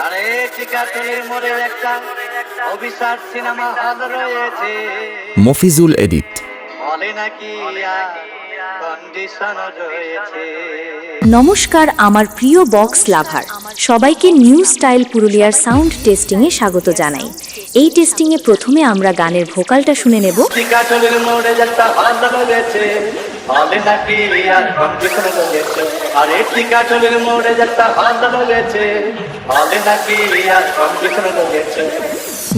আরে টিকাটুলির মোড়ে একটা অভিশাপ সিনেমা হল রয়েছে, মফিজুল এডিট। বলে নাকি কন্ডিশন রয়েছে। নমস্কার আমার প্রিয় বক্স লাভার, সবাইকে নিউ স্টাইল পুরুলিয়ার সাউন্ড টেস্টিংয়ে স্বাগত জানাই। এই টেস্টিংয়ে প্রথমে আমরা গানের ভোকালটা শুনে নেব। টিকাটুলির মোড়ে একটা হল রয়েছে, বলে নাকি কন্ডিশন রয়েছে। আরে টিকাটুলির মোড়ে একটা হল রয়েছে, বলে নাকি কন্ডিশন রয়েছে।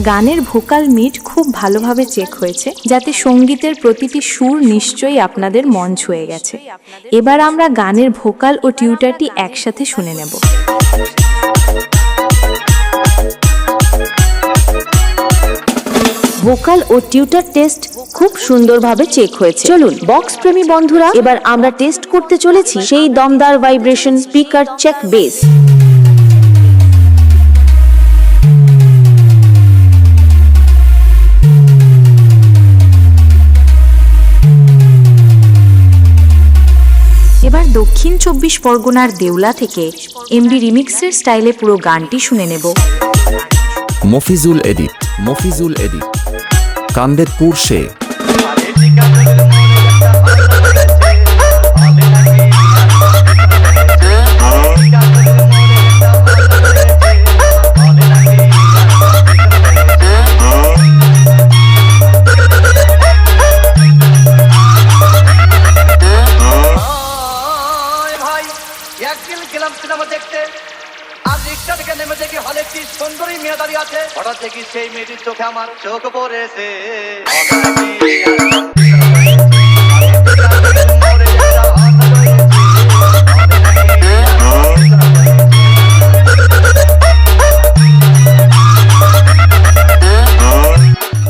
গানের ভোকাল মিট খুব ভালোভাবে চেক হয়েছে, যাতে সঙ্গীতের প্রতিটি সুর নিশ্চয়ই আপনাদের মন ছুঁয়ে গেছে। এবার আমরা গানের ভোকাল ও টিউটারটি একসাথে শুনে নেব। ভোকাল ও টিউটার টেস্ট খুব সুন্দরভাবে চেক হয়েছে। চলুন বক্স প্রেমী বন্ধুরা, এবার আমরা টেস্ট করতে চলেছি সেই দমদার ভাইব্রেশন স্পিকার চেক বেস। এবার দক্ষিণ 24 পরগনার দেউলা থেকে এমবি রিমিক্সের স্টাইলে পুরো গানটি শুনে নেব। মফিজুল এডিট। মফিজুল এডিট, কান্দেরপুর সে। একদিন গেলাম সিনেমা দেখতে, আর রিক্সা থেকে নেমে দেখি হলে একটি সুন্দরী মেয়ে দাঁড়িয়ে আছে। হঠাৎ দেখি সেই মেয়েটির চোখে আমার চোখ পড়েছে।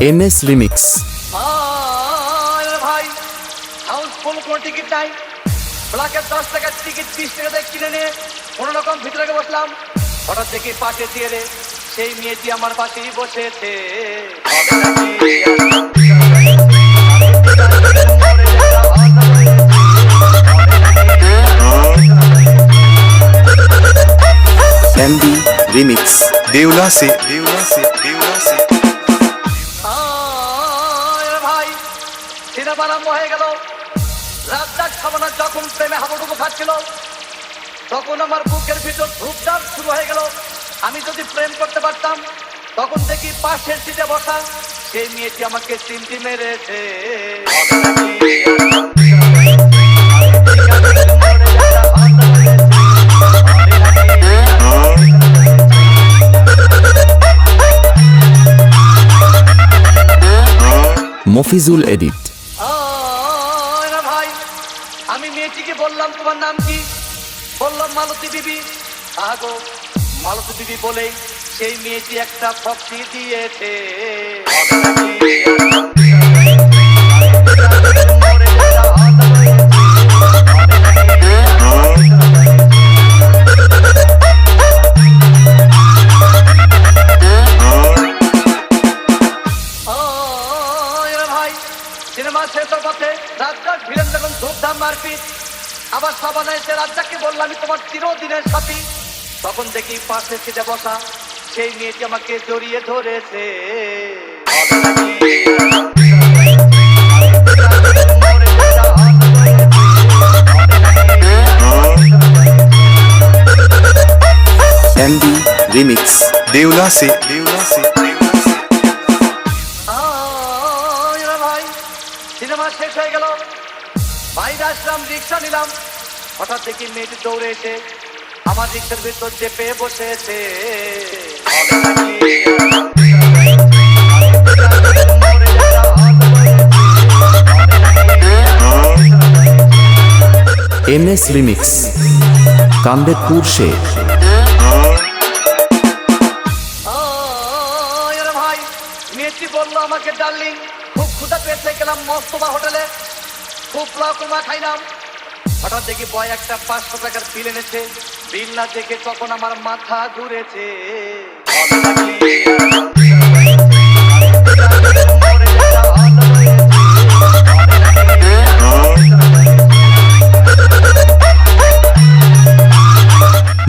MS remix. ভাই হাউসফুল কোনো টিকিট নাই, ব্লকের 10 টাকার টিকিট 30 টাকা দিয়ে কিনে নিয়ে কোনো রকম ভিতরে বসলাম। হঠাৎ দেখি পাশে চেয়ারে সেই মেয়েটি আমার পাশেই বসেছে। MB remix. देवला से देवला से देवला से ভাই সিনেমা আরম্ভ হয়ে গেল। রাজ্জাক খাবানা যখন প্রেমে হাবুডুবু খাচ্ছিল, তখন আমার বুকের ভিতর ধূপধাপ শুরু হয়ে গেল। আমি যদি প্রেম করতে পারতাম, তখন দেখি পাশের সিটে বসা সেই মেয়েটি আমাকে চিমটি মেরেছে। মফিজুল এডিট। ভাই আমি মেয়েটিকে বললাম তোমার নাম কি? বললাম মালতী বিবি। আগো মালতী বিবি বলেই সেই মেয়েটি একটা ফক্সি দিয়েছে। ভাই সিনেমা শেষের পথে রাজ্জাক ভিলেন যখন ধূপধাম মারপিট, আবার সাবানা এসে রাজ্জাককে বললাম আমি তোমার চিরদিনের সাথী। তখন দেখি পাশে সিটে বসা সেই মেয়েটি আমাকে জড়িয়ে ধরেছে। MB remix. देवला से देवला से ভাই সিনেমা শেষ হয়ে গেল, বাইরে আসলাম, রিক্সা নিলাম। হঠাৎ দেখি মেয়েটি দৌড়ে এসে আমার রিক্সার ভিতর চেপে বসেছে। এমএস রিমিক্স, কান্দেরপুর সে। ভাই মেয়েটি বললো আমাকে ডার্লিং, খুব ক্ষুধা পেয়েছে, গেলাম মস্তবা হোটেলে, খুব লাকুমা খাইলাম। হঠাৎ দেখি বয় একটা 500 টাকার বিল এনেছে। বিল না দেখে তখন আমার মাথা ঘুরেছে।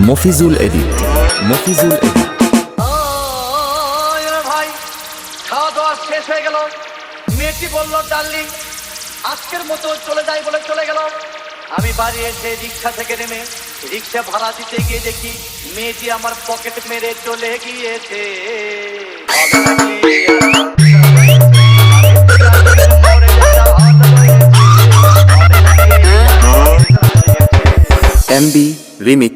মফিজুল এডিট। মফিজুল এডিট। শেষ হয়ে গেল। মেয়েটি বলল, ডার্লিং আজকের মতো চলে যাই বলে চলে গেল। আমি বাড়ি এসে রিক্সা থেকে নেমে রিক্সা ভাড়া দিতে গিয়ে দেখি মেয়েটি আমার পকেট মেরে চলে গিয়েছে। MB Remix